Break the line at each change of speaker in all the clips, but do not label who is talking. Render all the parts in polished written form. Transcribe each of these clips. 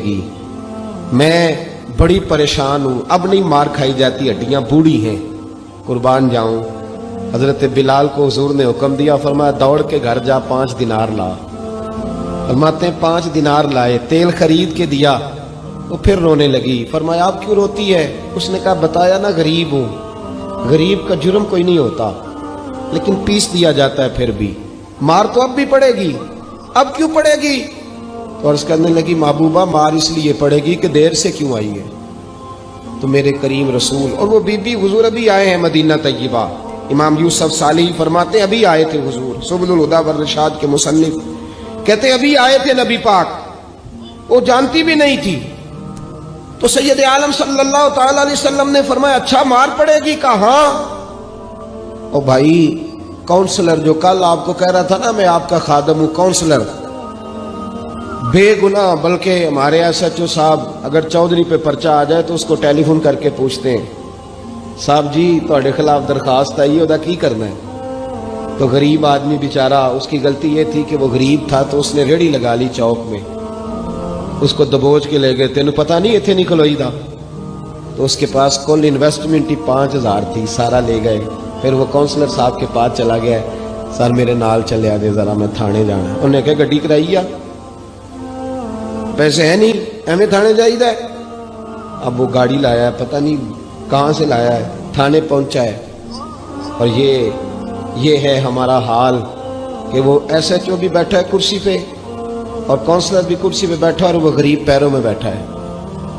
मैं बड़ी परेशान हूँ, अब नहीं मार खाई जाती, हड्डियाँ बूढ़ी हैं, कुर्बान जाऊं। हजरत बिलाल को हुजूर ने हुक्म दिया, फरमाया दौड़ के घर जा 5 दिनार ला। फरमाते हैं 5 दिनार लाए, तेल खरीद के दिया, वो फिर रोने लगी। फरमाया आप क्यों रोती है? उसने कहा बताया ना गरीब हूँ, गरीब का जुर्म कोई नहीं होता, लेकिन पीस दिया जाता है, फिर भी मार तो अब भी पड़ेगी, अब क्यों पड़ेगी? तो अर्ज करने लगी महबूबा मार इसलिए पड़ेगी कि देर से क्यों आई है। तो मेरे करीम रसूल और वो बीबी हुजूर अभी आए हैं मदीना तय्यबा। इमाम यूसुफ साली फरमाते अभी आए थे हुजूर, सुबुल हुदा वर रिशाद के मुसन्निफ कहते अभी आए थे नबी पाक, वो जानती भी नहीं थी। तो सैयद आलम सल्लल्लाहु तआला अलैहि वसल्लम ने फरमाया अच्छा मार पड़ेगी? कहा ओ भाई काउंसलर जो कल आपको कह रहा था ना मैं आपका खादम हूं, काउंसलर बेगुनाह, बल्कि हमारे SHO साहब अगर चौधरी पे पर्चा आ जाए तो उसको टेलीफोन करके पूछते हैं साहब जी ਤੁਹਾਡੇ खिलाफ दरखास्त आई है, ਉਹਦਾ की करना है। तो गरीब आदमी बेचारा, उसकी गलती ये थी कि वो गरीब था, तो उसने रेड़ी लगा ली चौक में, उसको दबोच के ले गए, तेनू पता नहीं इतने नहीं खलोई दा। तो उसके पास कुल इन्वेस्टमेंट ही 5000 थी, सारा ले गए। फिर वो काउंसलर साहब के पास चला गया, सर मेरे नाल चले आजे जरा, मैं थाने जाना। उन्हें कहा गड्डी कराई आ, पैसे है नहीं, एवं थाने जाइदा। अब वो गाड़ी लाया है, पता नहीं कहाँ से लाया है, थाने पहुंचा है। और ये है हमारा हाल कि वो SHO भी बैठा है कुर्सी पे और काउंसलर भी कुर्सी पे बैठा और वो गरीब पैरों में बैठा है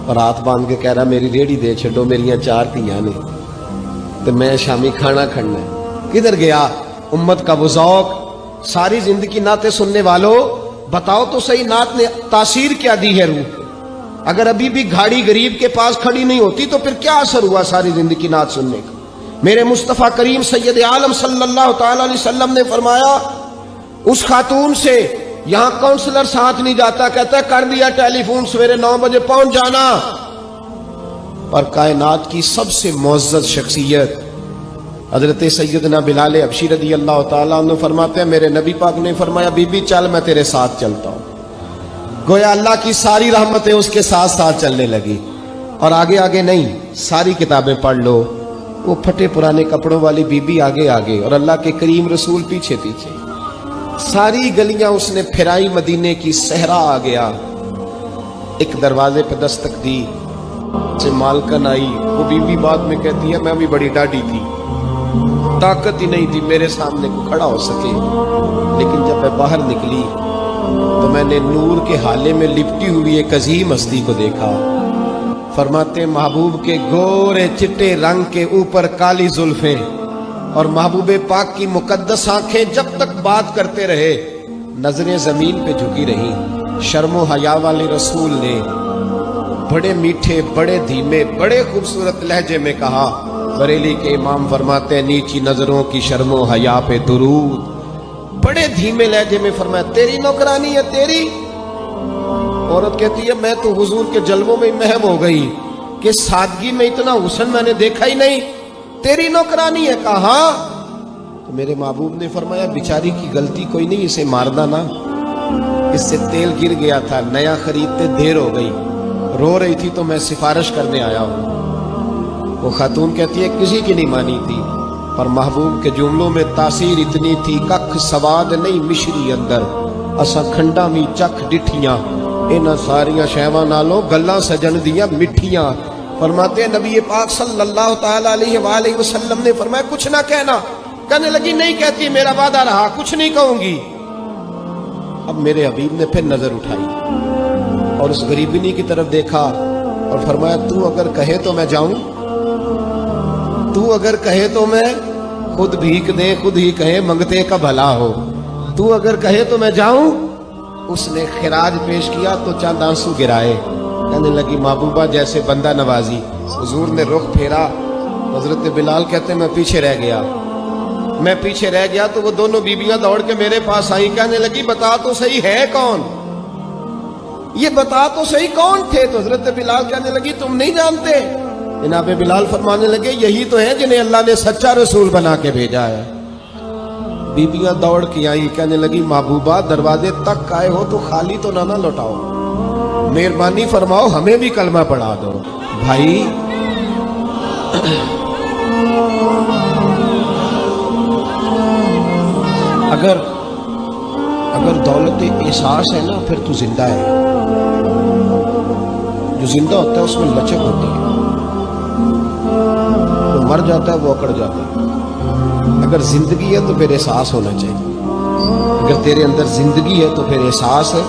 और हाथ बांध के कह रहा मेरी रेड़ी दे छो, मेरिया 4 धियां ने, तो मैं शामी खाना खाना है। किधर गया उम्मत का वो ज़ौक़? सारी जिंदगी नाते सुनने वालों बताओ तो सही, नात ने तासीर क्या दी है रूह को? अगर अभी भी घाड़ी गरीब के पास खड़ी नहीं होती तो फिर क्या असर हुआ सारी जिंदगी नात सुनने का? मेरे मुस्तफ़ा करीम सैयद आलम सल्लल्लाहु तआला अलैहि वसल्लम ने फरमाया उस खातून से यहां काउंसलर साथ नहीं जाता, कहता कर दिया टेलीफोन, सवेरे 9 बजे पहुंच जाना। पर कायनात की सबसे मुअज़्ज़ज़ शख्सियत हजरत सैयदना बिलाल हबशी रदी अल्लाह ताला अन्हु फरमाते हैं मेरे नबी पाक ने फरमाया बीबी चल मैं तेरे साथ चलता हूं। गोया अल्लाह की सारी रहमतें उसके साथ साथ चलने लगी। और आगे आगे नहीं, सारी किताबें पढ़ लो, वो फटे पुराने कपड़ों वाली बीबी आगे आगे और अल्लाह के करीम रसूल पीछे पीछे। सारी गलियां उसने फिराई, मदीने की सहरा आ गया। एक दरवाजे पे दस्तक दी, से मालकन आई। वो बीबी बाद में कहती है मैं भी बड़ी डाढ़ी थी, ताकत ही नहीं थी मेरे सामने को खड़ा हो सके, लेकिन जब मैं बाहर निकली तो मैंने नूर के हाले में लिपटी हुई एक अजीम हस्ती को देखा। फरमाते महबूब के गोरे चिट्टे रंग के ऊपर काली जुल्फें और महबूबे पाक की मुकद्दस आंखें जब तक बात करते रहे नजरें जमीन पे झुकी रही। शर्मो हया वाले रसूल ने बड़े मीठे, बड़े धीमे, बड़े खूबसूरत लहजे में कहा। बरेली के इमाम फरमाते हैं नीची नजरों की शर्मो हया पे दुरूद। बड़े धीमे लहजे में फरमाया तेरी नौकरानी है तेरी। औरत कहती है मैं तो हुजूर के जलवों में महव हो गई कि सादगी में इतना हुस्न मैंने देखा ही नहीं, तेरी नौकरानी है। कहा तो मेरे महबूब ने फरमाया बेचारी की गलती कोई नहीं, इसे मारना ना, इससे तेल गिर गया था, नया खरीदते देर हो गई, रो रही थी तो मैं सिफारिश करने आया हूं। वो खातून कहती है किसी की नहीं मानी थी, पर महबूब के जुमलों में तासीर इतनी थी कख सवाद नहीं मिश्री अंदर, असा खंडा भी चख डिठियां, इन्हां सारियां शैवां नालों गल्लां सजन दियां मिठियां। फरमाते हैं नबी पाक सल्लल्लाहु तआला अलैहि वसल्लम ने फरमाया कुछ ना कहना। कहने लगी नहीं कहती, मेरा वादा रहा, कुछ नहीं कहूंगी। अब मेरे हबीब ने फिर नजर उठाई और उस गरीबिनी की तरफ देखा और फरमाया तू अगर कहे तो मैं जाऊं, तू अगर कहे तो मैं खुद भीख दे, खुद ही कहे मंगते का भला हो, तू अगर कहे तो मैं जाऊं। उसने खिराज पेश किया तो चंद आंसू गिराए। कहने लगी महबूबा जैसे बंदा नवाजी। हुजूर ने रुख फेरा, हजरत बिलाल कहते मैं पीछे रह गया। मैं पीछे रह गया तो वो दोनों बीबियां दौड़ के मेरे पास आई। कहने लगी बता तो सही है कौन, ये बता तो सही कौन थे। तो हजरत बिलाल कहने लगी तुम नहीं जानते। जनाब बिलाल फरमाने लगे यही तो है जिन्हें अल्लाह ने सच्चा रसूल बना के भेजा है। बीबियां दौड़ के आई, कहने लगी महबूबा दरवाजे तक आए हो तो खाली तो ना लौटाओ। मेहरबानी फरमाओ हमें भी कलमा पढ़ा दो भाई। अगर दौलत एहसास है ना, फिर तू जिंदा है। जो जिंदा होता है उसमें लचक होती है, जो मर जाता है वो अकड़ जाता है। अगर जिंदगी है तो फिर एहसास होना चाहिए। अगर तेरे अंदर जिंदगी है तो फिर एहसास है,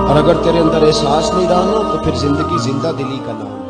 और अगर तेरे अंदर एहसास नहीं रहा ना तो फिर जिंदगी जिंदा दिली का नाम।